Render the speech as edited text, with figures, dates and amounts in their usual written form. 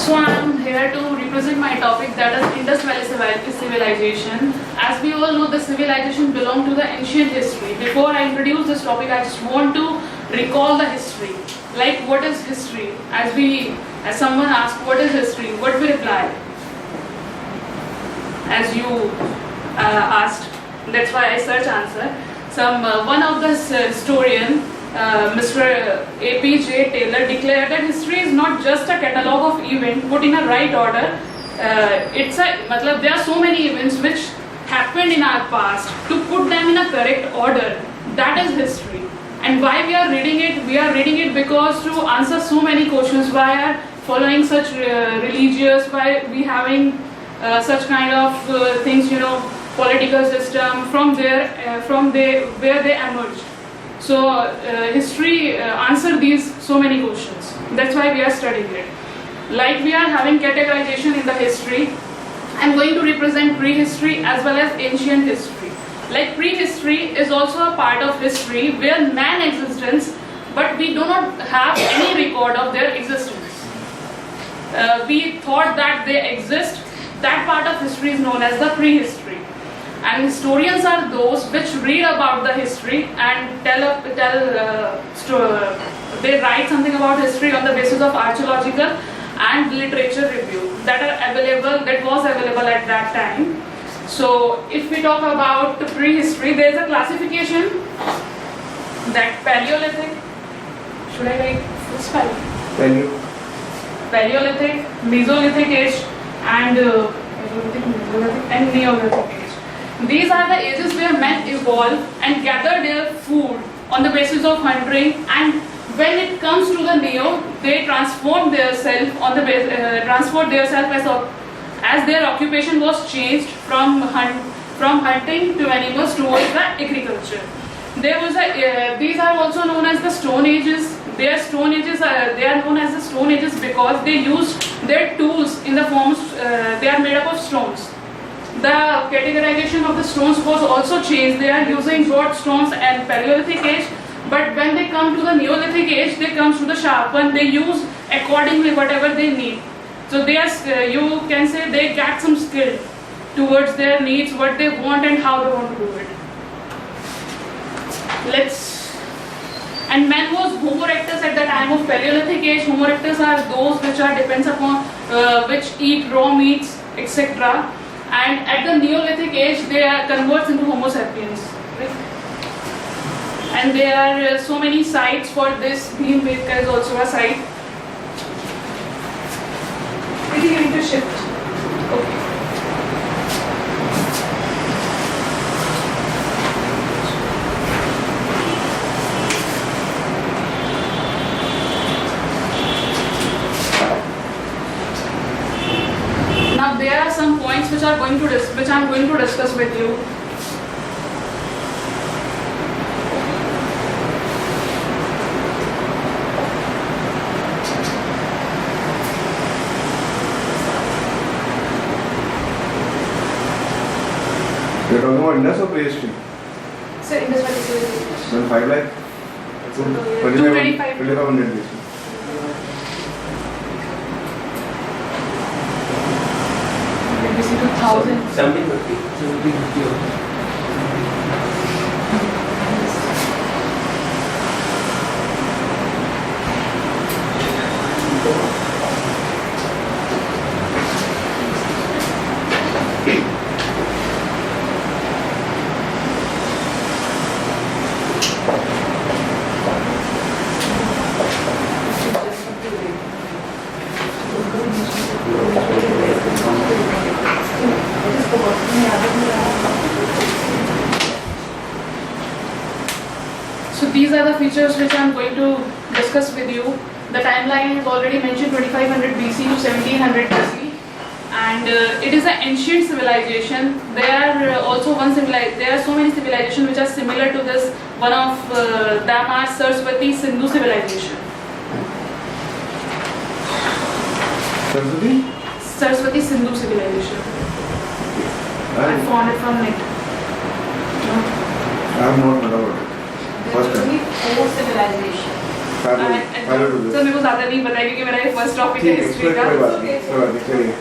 So I am here to represent my topic, that is Indus Valley civilization. As we all know, the civilization belonged to the ancient history. Before I introduce this topic, I just want to recall the history. Like, what is history? As someone asked, what is history? What we reply? As you asked, that's why I search answer. One of the historian, Mr. APJ Taylor, declared that history is not just a catalogue of events put in a right order. There are so many events which happened in our past. To put them in a correct order, that is history. And why we are reading it? We are reading it because to answer so many questions. Why are following such religious? Why we having such kind of things? Political system from where they emerged. So history answer these so many questions. That's why we are studying it. Like we are having categorization in the history. I'm going to represent prehistory as well as ancient history. Like prehistory is also a part of history where man existence, but we do not have any record of their existence. We thought that they exist. That part of history is known as the prehistory. And historians are those which read about the history and they write something about history on the basis of archaeological and literature review that was available at that time. So if we talk about prehistory, there is a classification that Paleolithic, should I write this spell? Paleolithic, Mesolithic age and Neolithic age. These are the ages where men evolved and gathered their food on the basis of hunting, and when it comes to the Neo, they transformed themselves as their occupation was changed from hunting to animals towards the agriculture. These are also known as the Stone Ages. They are known as the Stone Ages because they used their tools in the forms they are made up of stones. The categorization of the stones was also changed. They are using broad stones and Paleolithic age, but when they come to the Neolithic age, they come to the sharpen. They use accordingly whatever they need. So you can say they get some skill towards their needs, what they want and how they want to do it. And man was Homo erectus at the time of Paleolithic age. Homo erectus are those which depends upon which eat raw meats, etc. And at the Neolithic age, they are converts into Homo sapiens. Right? And there are so many sites for this. Bhimbetka is also a site. It is going to shift. Okay. Now there are some points which I'm going to discuss with you. You're talking about Indus or prehistory? Sir, Indus Valley civilization. Then 5 lakh? 225. 2500 BC. BC 2000. 1750. So these are the features which I am going to discuss with you. The timeline is already mentioned 2500 BC to 1700 BC, and it is an ancient civilization. There are also there are so many civilizations which are similar to this. One of them are Saraswati Sindhu civilization. Saraswati Sindhu civilization. I found it from net. I have not heard about it. First time. Four civilization. Parallel to this. Sir मेरे को ज़्यादा नहीं पता है क्योंकि मेरा ये first topic है ठीक है, हिस्ट्री कोई का. बात नहीं, कोई बात नहीं, चलिए.